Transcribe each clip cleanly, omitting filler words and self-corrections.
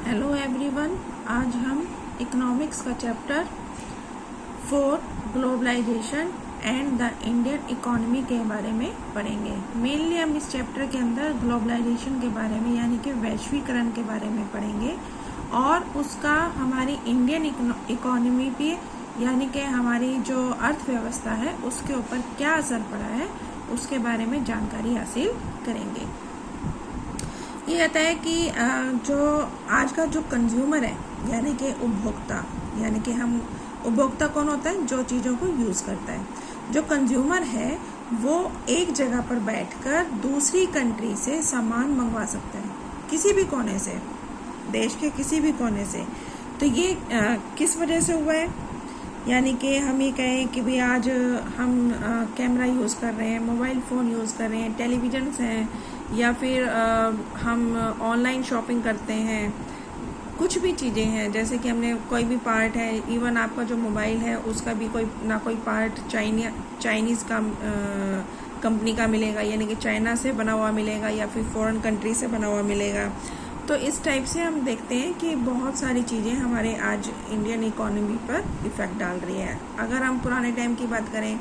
Hello everyone, आज हम economics का chapter 4 globalisation and the Indian economy के बारे में पढ़ेंगे। मेनली हम इस चैप्टर के अंदर ग्लोबलाइजेशन के बारे में यानी कि वैश्वीकरण के बारे में पढ़ेंगे और उसका हमारी इंडियन इकोनॉमी पे यानी कि हमारी जो अर्थव्यवस्था है उसके ऊपर क्या असर पड़ा है उसके बारे में जानकारी हासिल करेंगे। ये कहता है कि जो आज का जो कंज्यूमर है यानी कि उपभोक्ता, यानी कि हम उपभोक्ता कौन होता है? जो चीज़ों को यूज़ करता है। जो कंज्यूमर है वो एक जगह पर बैठकर दूसरी कंट्री से सामान मंगवा सकता है, किसी भी कोने से, देश के किसी भी कोने से। तो ये किस वजह से हुआ है? यानी कि हम ये कहें कि भाई आज हम कैमरा यूज़ कर रहे हैं, मोबाइल फ़ोन यूज़ कर रहे हैं, टेलीविजन्स हैं, या फिर हम ऑनलाइन शॉपिंग करते हैं, कुछ भी चीज़ें हैं। जैसे कि हमने कोई भी पार्ट है, इवन आपका जो मोबाइल है उसका भी कोई पार्ट चाइनीज़ का कंपनी का मिलेगा, यानी कि चाइना से बना हुआ मिलेगा या फिर फॉरेन कंट्री से बना हुआ मिलेगा। तो इस टाइप से हम देखते हैं कि बहुत सारी चीज़ें हमारे आज इंडियन इकोनॉमी पर इफ़ेक्ट डाल रही है। अगर हम पुराने टाइम की बात करें,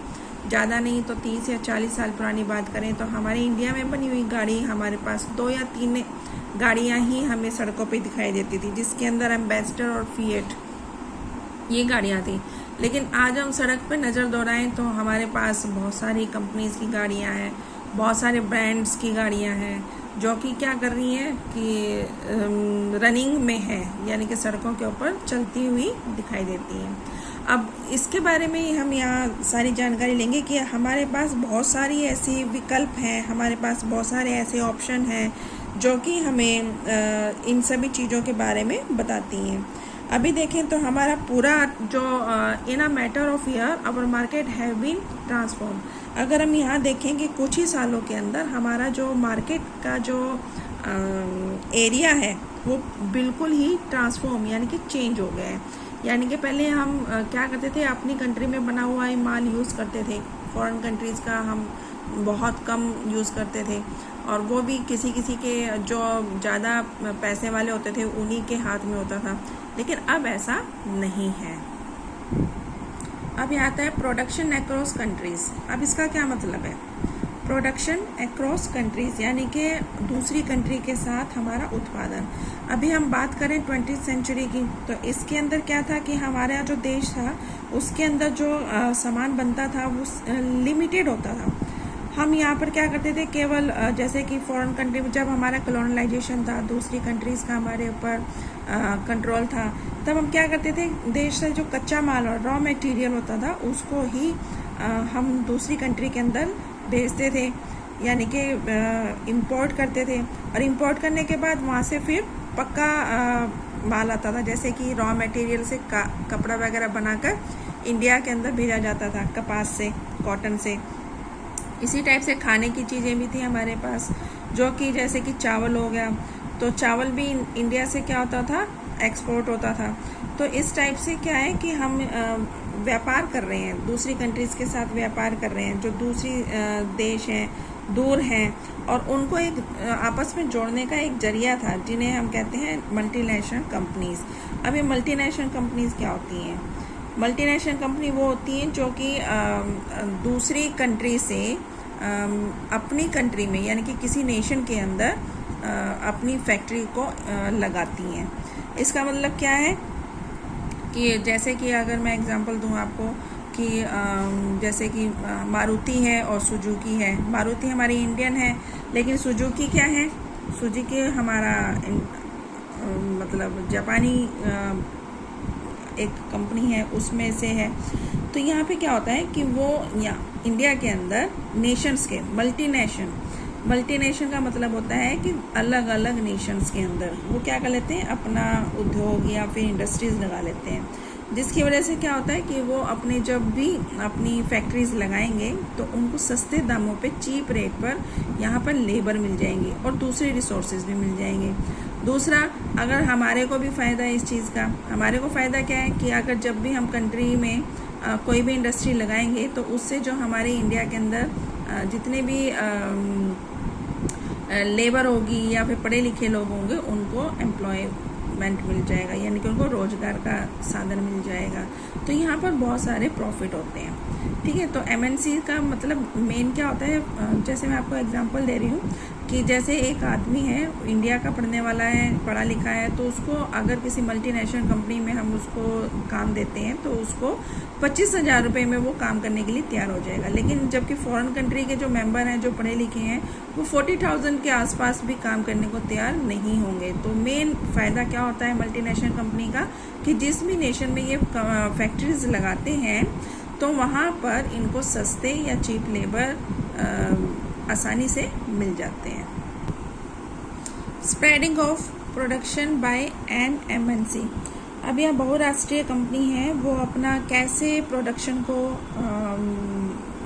ज़्यादा नहीं तो 30 या 40 साल पुरानी बात करें, तो हमारे इंडिया में बनी हुई गाड़ी, हमारे पास 2 या 3 गाड़ियाँ ही हमें सड़कों पे दिखाई देती थी, जिसके अंदर एम्बेसडर और फिएट ये गाड़ियाँ थी। लेकिन आज हम सड़क पे नज़र दौड़ाएं तो हमारे पास बहुत सारी कंपनीज़ की गाड़ियाँ हैं, बहुत सारे ब्रांड्स की गाड़ियाँ हैं जो कि क्या कर रही हैं कि रनिंग में है, यानी कि सड़कों के ऊपर चलती हुई दिखाई देती हैं। अब इसके बारे में ही हम यहाँ सारी जानकारी लेंगे कि हमारे पास बहुत सारी ऐसी विकल्प हैं, हमारे पास बहुत सारे ऐसे ऑप्शन हैं जो कि हमें इन सभी चीज़ों के बारे में बताती हैं। अभी देखें तो हमारा पूरा जो in a matter of year our market have been transform. अगर हम यहाँ देखें कि कुछ ही सालों के अंदर हमारा जो मार्केट का जो एरिया है वो बिल्कुल ही ट्रांसफॉर्म यानी कि चेंज हो गया है। यानी कि पहले हम क्या करते थे, अपनी कंट्री में बना हुआ ही माल यूज़ करते थे, फॉरेन कंट्रीज़ का हम बहुत कम यूज़ करते थे, और वो भी किसी किसी के जो ज़्यादा पैसे वाले होते थे उन्हीं के हाथ में होता था। लेकिन अब ऐसा नहीं है। अब यहाँ आता है प्रोडक्शन अक्रॉस कंट्रीज़। अब इसका क्या मतलब है? प्रोडक्शन अक्रॉस कंट्रीज़ यानी कि दूसरी कंट्री के साथ हमारा उत्पादन। अभी हम बात करें 20th सेंचुरी की, तो इसके अंदर क्या था कि हमारा जो देश था उसके अंदर जो सामान बनता था वो लिमिटेड होता था। हम यहाँ पर क्या करते थे, केवल जैसे कि फॉरेन कंट्री में जब हमारा कॉलोनाइजेशन था, दूसरी कंट्रीज़ का हमारे ऊपर कंट्रोल था, तब हम क्या करते थे, देश से जो कच्चा माल और रॉ मटेरियल होता था उसको ही हम दूसरी कंट्री के अंदर भेजते थे, यानी कि इंपोर्ट करते थे। और इंपोर्ट करने के बाद वहाँ से फिर पक्का माल आता था, जैसे कि रॉ मटेरियल से कपड़ा वगैरह बनाकर इंडिया के अंदर भेजा जाता था, कपास से, कॉटन से। इसी टाइप से खाने की चीज़ें भी थी हमारे पास, जो कि जैसे कि चावल हो गया, तो चावल भी इंडिया से क्या होता था, एक्सपोर्ट होता था। तो इस टाइप से क्या है कि हम व्यापार कर रहे हैं, दूसरी कंट्रीज़ के साथ व्यापार कर रहे हैं, जो दूसरी देश हैं, दूर हैं, और उनको एक आपस में जोड़ने का एक जरिया था, जिन्हें हम कहते हैं मल्टीनेशनल कंपनीज़। अब ये मल्टीनेशनल कंपनीज़ क्या होती हैं? मल्टीनेशनल कंपनी वो होती हैं जो कि दूसरी कंट्री से अपनी कंट्री में यानी कि किसी नेशन के अंदर अपनी फैक्ट्री को लगाती हैं। इसका मतलब क्या है कि जैसे कि अगर मैं एग्जांपल दूं आपको कि जैसे कि मारुति है और सुजुकी है। मारुति हमारी इंडियन है, लेकिन सुजुकी क्या है? सुजुकी हमारा मतलब जापानी एक कंपनी है, उसमें से है। तो यहाँ पे क्या होता है कि वो यहाँ इंडिया के अंदर नेशंस के मल्टीनेशन का मतलब होता है कि अलग अलग नेशंस के अंदर वो क्या कर लेते हैं, अपना उद्योग या फिर इंडस्ट्रीज लगा लेते हैं, जिसकी वजह से क्या होता है कि वो अपने जब भी अपनी फैक्ट्रीज लगाएंगे तो उनको सस्ते दामों पे, चीप रेट पर यहाँ पर लेबर मिल जाएंगे और दूसरे रिसोर्सेज भी मिल जाएंगे। दूसरा, अगर हमारे को भी फ़ायदा है इस चीज़ का, हमारे को फ़ायदा क्या है कि अगर जब भी हम कंट्री में कोई भी इंडस्ट्री लगाएंगे तो उससे जो हमारे इंडिया के अंदर जितने भी लेबर होगी या फिर पढ़े लिखे लोग होंगे उनको एम्प्लॉय एम्प्लॉयमेंट मिल जाएगा, यानी कि उनको रोजगार का साधन मिल जाएगा। तो यहाँ पर बहुत सारे प्रॉफिट होते हैं। ठीक है, तो एमएनसी का मतलब मेन क्या होता है, जैसे मैं आपको एग्जांपल दे रही हूँ कि जैसे एक आदमी है, इंडिया का पढ़ने वाला है, पढ़ा लिखा है, तो उसको अगर किसी मल्टीनेशनल कंपनी में हम उसको काम देते हैं तो उसको 25,000 रुपये में वो काम करने के लिए तैयार हो जाएगा। लेकिन जबकि फॉरेन कंट्री के जो मेंबर हैं, जो पढ़े लिखे हैं, वो 40,000 के आसपास भी काम करने को तैयार नहीं होंगे। तो मेन फ़ायदा क्या होता है मल्टीनेशनल कंपनी का, कि जिस भी नेशन में ये फैक्ट्रीज लगाते हैं तो वहाँ पर इनको सस्ते या चीप लेबर आसानी से मिल जाते हैं। Spreading of production by an MNC. अब यह बहुराष्ट्रीय कंपनी है, वो अपना कैसे प्रोडक्शन को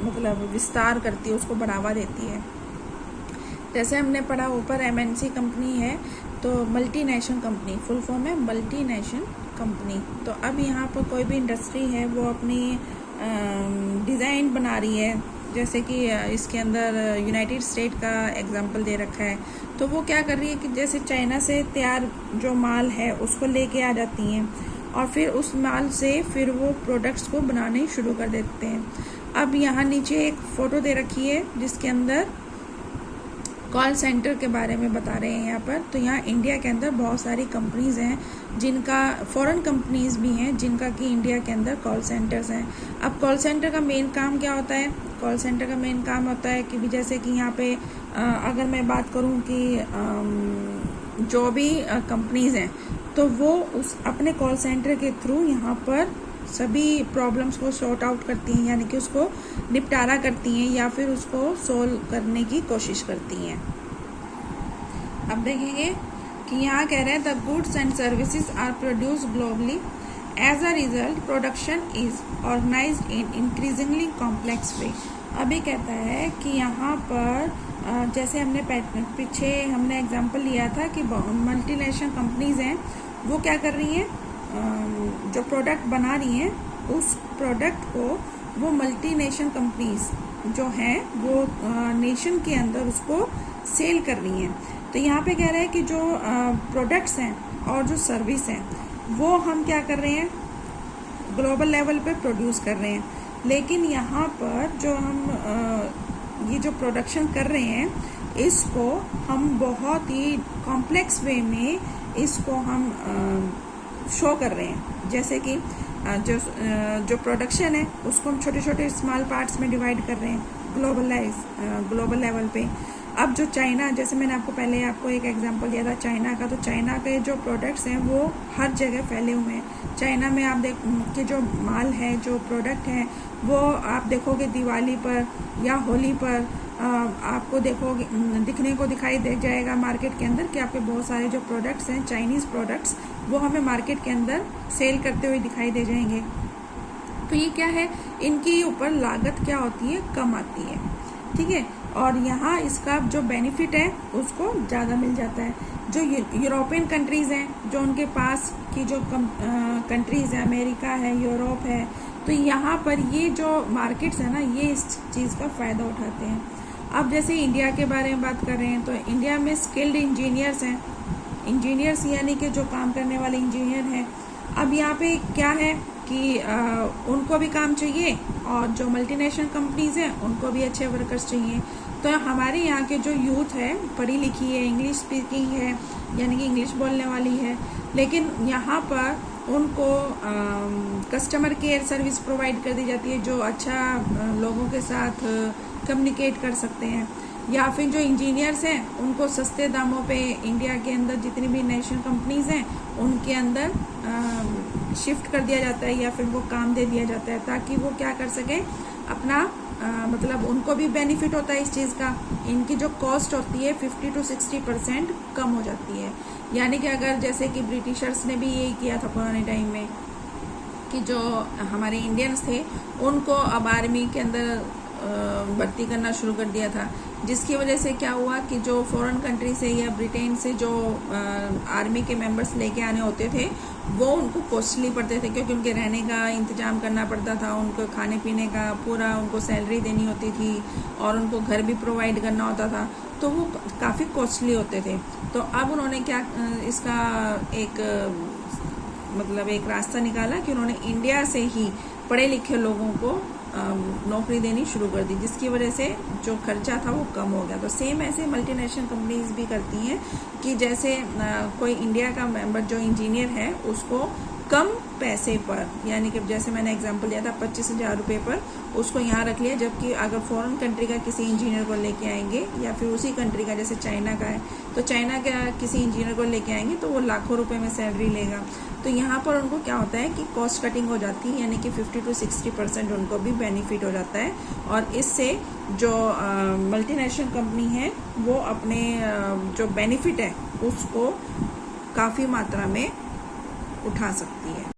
मतलब विस्तार करती है, उसको बढ़ावा देती है। जैसे हमने पढ़ा ऊपर एमएनसी कंपनी है तो मल्टीनेशनल कंपनी, फुल फॉर्म है मल्टीनेशनल कंपनी। तो अब यहाँ पर कोई भी इंडस्ट्री है वो अपनी डिज़ाइन बना रही है, जैसे कि इसके अंदर यूनाइटेड स्टेट का एग्जांपल दे रखा है। तो वो क्या कर रही है कि जैसे चाइना से तैयार जो माल है उसको लेके आ जाती हैं और फिर उस माल से फिर वो प्रोडक्ट्स को बनाने शुरू कर देते हैं। अब यहाँ नीचे एक फ़ोटो दे रखी है जिसके अंदर कॉल सेंटर के बारे में बता रहे हैं यहाँ पर। तो यहाँ इंडिया के अंदर बहुत सारी कंपनीज़ हैं जिनका, फॉरेन कंपनीज़ भी हैं जिनका कि इंडिया के अंदर कॉल सेंटर्स हैं। अब कॉल सेंटर का मेन काम क्या होता है? कॉल सेंटर का मेन काम होता है कि जैसे कि यहाँ पे अगर मैं बात करूँ कि जो भी कंपनीज़ हैं तो वो उस अपने कॉल सेंटर के थ्रू यहाँ पर सभी प्रॉब्लम्स को सॉर्ट आउट करती हैं, यानी कि उसको निपटारा करती हैं या फिर उसको सोल्व करने की कोशिश करती हैं। अब देखेंगे कि यहाँ कह रहे हैं the goods and services are produce globally, as a result production is organised in increasingly complex way. अभी कहता है कि यहाँ पर जैसे हमने पीछे हमने एग्जांपल लिया था कि मल्टीनेशनल कंपनीज हैं, वो क्या कर रही हैं, जो प्रोडक्ट बना रही हैं उस प्रोडक्ट को वो मल्टीनेशनल कंपनीज जो हैं वो नेशन के अंदर उसको सेल कर रही हैं। तो यहाँ पे कह रहे हैं कि जो प्रोडक्ट्स हैं और जो सर्विस हैं वो हम क्या कर रहे हैं, ग्लोबल लेवल पे प्रोड्यूस कर रहे हैं। लेकिन यहाँ पर जो हम ये जो प्रोडक्शन कर रहे हैं इसको हम बहुत ही कॉम्प्लेक्स वे में इसको हम शो कर रहे हैं। जैसे कि जो प्रोडक्शन है उसको हम छोटे छोटे स्मॉल पार्ट्स में डिवाइड कर रहे हैं ग्लोबल लेवल पे। अब जो चाइना, जैसे मैंने आपको एक एग्जांपल दिया था चाइना का, तो चाइना के जो प्रोडक्ट्स हैं वो हर जगह फैले हुए हैं। चाइना में आप देख कि जो माल है, जो प्रोडक्ट हैं, वो आप देखोगे दिवाली पर या होली पर आपको दिखने को दिखाई दे जाएगा मार्केट के अंदर कि आपके बहुत सारे जो प्रोडक्ट्स हैं, चाइनीज़ प्रोडक्ट्स, वो हमें मार्केट के अंदर सेल करते हुए दिखाई दे जाएंगे। तो ये क्या है, इनकी ऊपर लागत क्या होती है, कम आती है। ठीक है, और यहाँ इसका जो बेनिफिट है उसको ज़्यादा मिल जाता है। जो यूरोपियन कंट्रीज़ हैं, जो उनके पास की जो कंट्रीज़ हैं, अमेरिका है, यूरोप है, तो यहाँ पर ये जो मार्केट्स है ना, ये इस चीज़ का फ़ायदा उठाते हैं। अब जैसे इंडिया के बारे में बात कर रहे हैं तो इंडिया में स्किल्ड इंजीनियर्स हैं, इंजीनियर्स यानी कि जो काम करने वाले इंजीनियर हैं। अब यहाँ पे क्या है कि उनको भी काम चाहिए और जो मल्टीनेशनल कंपनीज़ हैं उनको भी अच्छे वर्कर्स चाहिए। तो हमारे यहाँ के जो यूथ है, पढ़ी लिखी है, इंग्लिश स्पीकिंग है, यानी कि इंग्लिश बोलने वाली है, लेकिन यहाँ पर उनको कस्टमर केयर सर्विस प्रोवाइड कर दी जाती है, जो अच्छा लोगों के साथ कम्युनिकेट कर सकते हैं। या फिर जो इंजीनियर्स हैं उनको सस्ते दामों पे इंडिया के अंदर जितनी भी नेशनल कंपनीज़ हैं उनके अंदर शिफ्ट कर दिया जाता है या फिर वो काम दे दिया जाता है, ताकि वो क्या कर सकें, अपना मतलब उनको भी बेनिफिट होता है इस चीज़ का। इनकी जो कॉस्ट होती है 50 to 60% कम हो जाती है। यानी कि अगर जैसे कि ब्रिटिशर्स ने भी यही किया था पुराने टाइम में कि जो हमारे इंडियंस थे उनको अब आर्मी के अंदर भर्ती करना शुरू कर दिया था, जिसकी वजह से क्या हुआ कि जो फॉरेन कंट्री से या ब्रिटेन से जो आर्मी के मेंबर्स लेके आने होते थे वो उनको कॉस्टली पड़ते थे, क्योंकि उनके रहने का इंतजाम करना पड़ता था, उनको खाने पीने का पूरा उनको सैलरी देनी होती थी और उनको घर भी प्रोवाइड करना होता था। तो वो काफ़ी कॉस्टली होते थे। तो अब उन्होंने क्या इसका एक मतलब एक रास्ता निकाला कि उन्होंने इंडिया से ही पढ़े लिखे लोगों को नौकरी देनी शुरू कर दी, जिसकी वजह से जो खर्चा था वो कम हो गया। तो सेम ऐसे मल्टीनेशनल कंपनीज भी करती हैं कि जैसे कोई इंडिया का मेंबर जो इंजीनियर है उसको कम पैसे पर, यानी कि जैसे मैंने एग्जांपल दिया था 25,000 रुपये पर उसको यहाँ रख लिया, जबकि अगर फॉरेन कंट्री का किसी इंजीनियर को लेके आएंगे या फिर उसी कंट्री का जैसे चाइना का है तो चाइना का किसी इंजीनियर को लेके आएंगे तो वो लाखों रुपए में सैलरी लेगा। तो यहाँ पर उनको क्या होता है कि कॉस्ट कटिंग हो जाती है, यानी कि 50 to 60% उनको भी बेनिफिट हो जाता है, और इससे जो मल्टीनेशनल कंपनी है वो अपने जो बेनिफिट है उसको काफ़ी मात्रा में उठा सकती है।